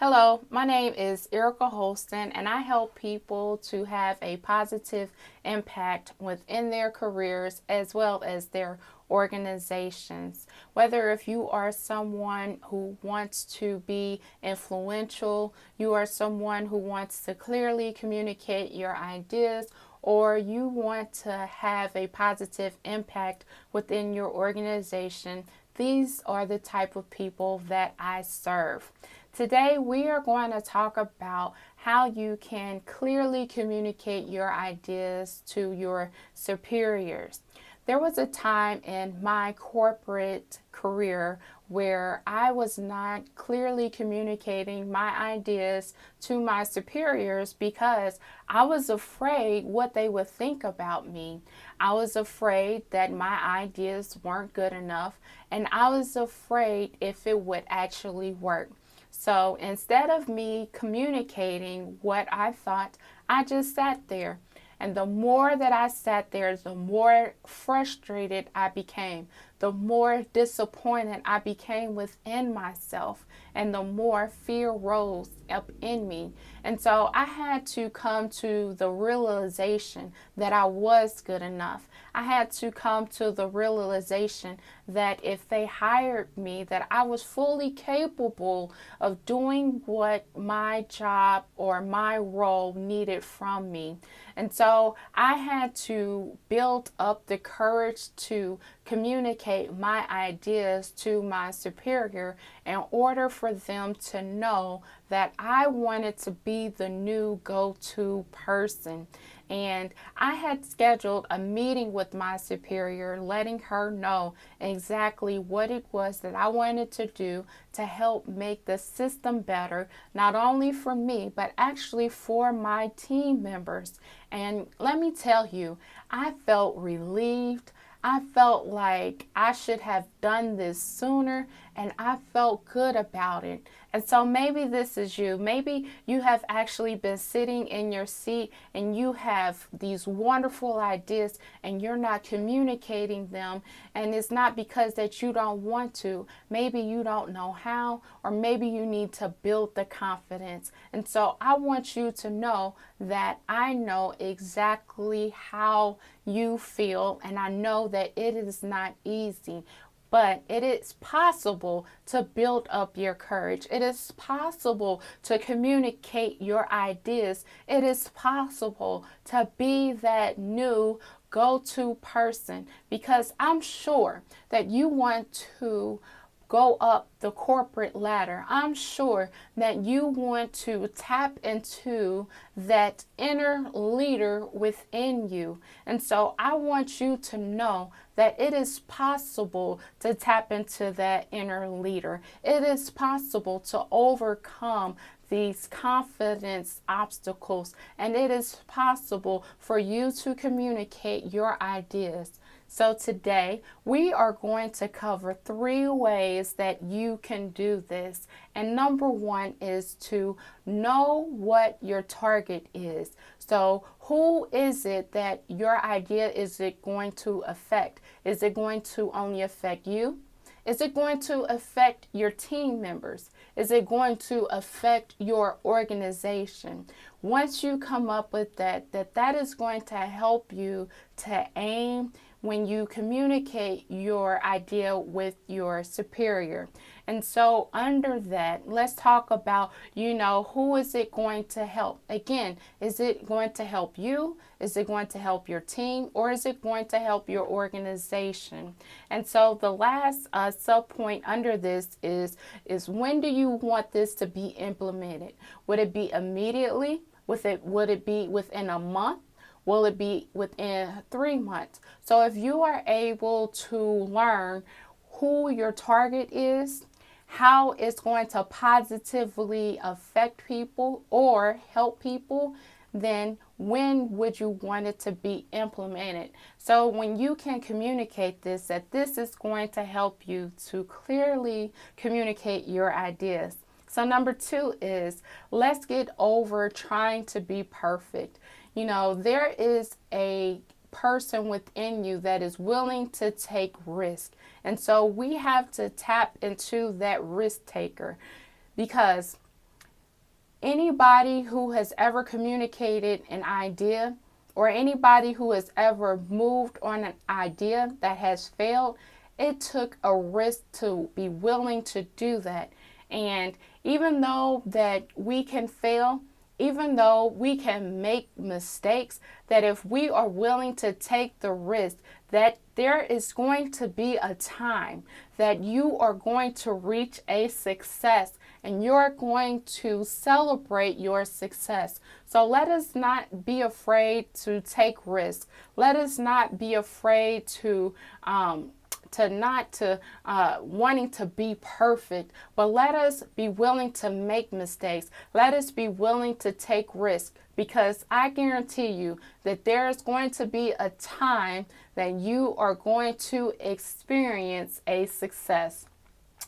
Hello, my name is Erica Holston, and I help people to have a positive impact within their careers as well as their organizations. Whether if you are someone who wants to be influential, you are someone who wants to clearly communicate your ideas, or you want to have a positive impact within your organization, these are the type of people that I serve. Today, we are going to talk about how you can clearly communicate your ideas to your superiors. There was a time in my corporate career where I was not clearly communicating my ideas to my superiors because I was afraid what they would think about me. I was afraid that my ideas weren't good enough, and I was afraid if it would actually work. So instead of me communicating what I thought, I just sat there. And the more that I sat there, the more frustrated I became, the more disappointed I became within myself, and the more fear rose up in me. And so I had to come to the realization that I was good enough. I had to come to the realization that if they hired me, that I was fully capable of doing what my job or my role needed from me. And so I had to build up the courage to communicate my ideas to my superior in order for them to know that I wanted to be the new go-to person. And I had scheduled a meeting with my superior, letting her know exactly what it was that I wanted to do to help make the system better, not only for me, but actually for my team members. And let me tell you, I felt relieved. I felt like I should have done this sooner, and I felt good about it. And so maybe this is you. Maybe you have actually been sitting in your seat and you have these wonderful ideas and you're not communicating them. And it's not because that you don't want to. Maybe you don't know how, or maybe you need to build the confidence. And so I want you to know that I know exactly how you feel, and I know that it is not easy. But it is possible to build up your courage. It is possible to communicate your ideas. It is possible to be that new go-to person, because I'm sure that you want to go up the corporate ladder. I'm sure that you want to tap into that inner leader within you. And so I want you to know that it is possible to tap into that inner leader. It is possible to overcome these confidence obstacles, and it is possible for you to communicate your ideas. So today we are going to cover 3 ways that you can do this. And number 1 is to know what your target is. So who is it that your idea is it going to affect? Is it going to only affect you? Is it going to affect your team members? Is it going to affect your organization? Once you come up with that is going to help you to aim when you communicate your idea with your superior. And so under that, let's talk about, who is it going to help? Again, is it going to help you? Is it going to help your team? Or is it going to help your organization? And so the last sub point under this is when do you want this to be implemented? Would it be immediately? Would it be within a month? Will it be within 3 months? So if you are able to learn who your target is, how it's going to positively affect people or help people, then when would you want it to be implemented? So when you can communicate this, that this is going to help you to clearly communicate your ideas. So number 2 is, let's get over trying to be perfect. There is a person within you that is willing to take risk. And so we have to tap into that risk taker, because Anybody who has ever communicated an idea or anybody who has ever moved on an idea that has failed, it took a risk to be willing to do that. And even though that we can fail, even though we can make mistakes, that if we are willing to take the risk, that there is going to be a time that you are going to reach a success and you're going to celebrate your success. So let us not be afraid to take risks. Let us not be afraid to wanting to be perfect, but let us be willing to make mistakes. Let us be willing to take risks, because I guarantee you that there is going to be a time that you are going to experience a success.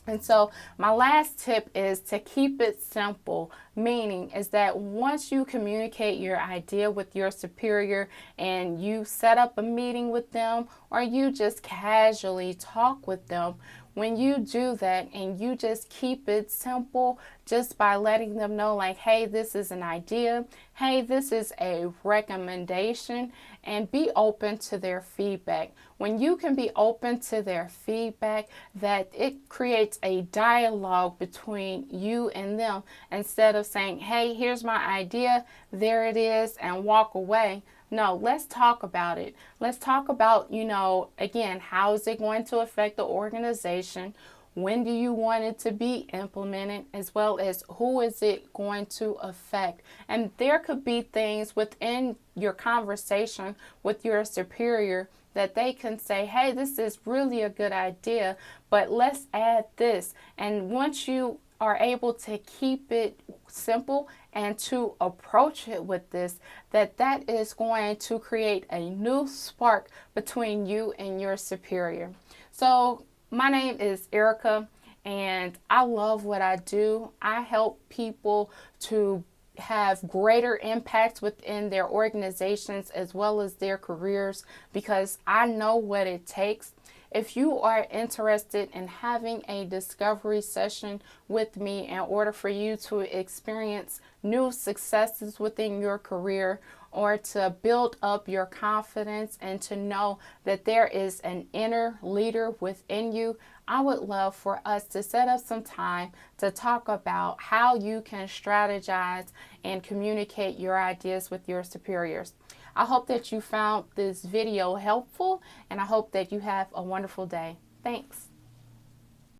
And so my last tip is to keep it simple, meaning is that once you communicate your idea with your superior and you set up a meeting with them or you just casually talk with them, when you do that and you just keep it simple just by letting them know, like, hey, this is an idea, hey, this is a recommendation, and be open to their feedback. When you can be open to their feedback, that it creates a dialogue between you and them, instead of saying, hey, here's my idea, there it is, and walk away. No, let's talk about it. Let's talk about, again, how is it going to affect the organization? When do you want it to be implemented, as well as who is it going to affect? And there could be things within your conversation with your superior that they can say, hey, this is really a good idea, but let's add this. And once you are able to keep it simple and to approach it with this, that is going to create a new spark between you and your superior. So my name is Erica, and I love what I do. I help people to have greater impacts within their organizations as well as their careers, because I know what it takes. If you are interested in having a discovery session with me in order for you to experience new successes within your career, or to build up your confidence and to know that there is an inner leader within you, I would love for us to set up some time to talk about how you can strategize and communicate your ideas with your superiors. I hope that you found this video helpful, and I hope that you have a wonderful day. Thanks.